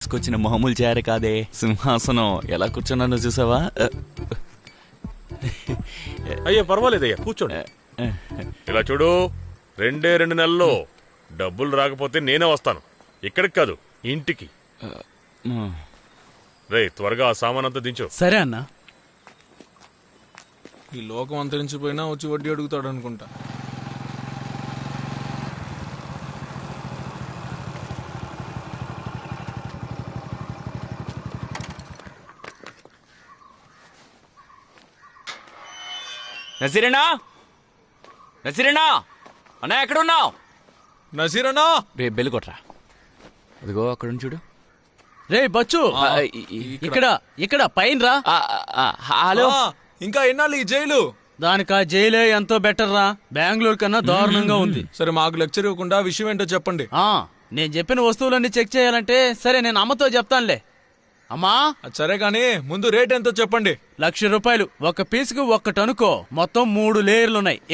తీసుకొచ్చిన మామూలు చేర కాదే, సింహాసనం. ఎలా కూర్చున్నానో చూసావా? అయ్యా పర్వాలేదయ్యా, కూర్చోండి. ఇలా చూడు, 2 నెలల్లో డబ్బులు రాకపోతే నేనే వస్తాను. ఇక్కడికి కాదు, ఇంటికి. రే, త్వరగా ఆ సామానంతా దించు. సరే అన్నా. ఈ లోకం అంతరించిపోయినా వచ్చి వడ్డీ అడుగుతాడు అనుకుంటా. నసీరేనా, నసీరేనా అన్నా, ఎక్కడున్నావు? నసీరనా, రేపు బెల్లు కొట్రా. అదిగో అక్కడ చూడు. రే బచ్చు, ఇక్కడ ఇక్కడ పైన రా. హలో. ఇంకా ఎన్నాళ్ళు ఈ జైలు? దానికా జైలే ఎంతో బెటర్ రా. బెంగళూరు కన్నా దారుణంగా ఉంది. సరే, మాకు లెక్చర్ ఇవ్వకుండా విషయం ఏంటో చెప్పండి. నేను చెప్పిన వస్తువులన్నీ చెక్ చేయాలంటే సరే, నేను అమ్మతో చెప్తానులే. అమ్మా, సరే గానీ ముందు రేట్ ఎంతో చెప్పండి. 1,00,000 రూపాయలు. ఒక పీసుకు 1 టనుకో. మొత్తం 3 లేయర్లున్నాయి.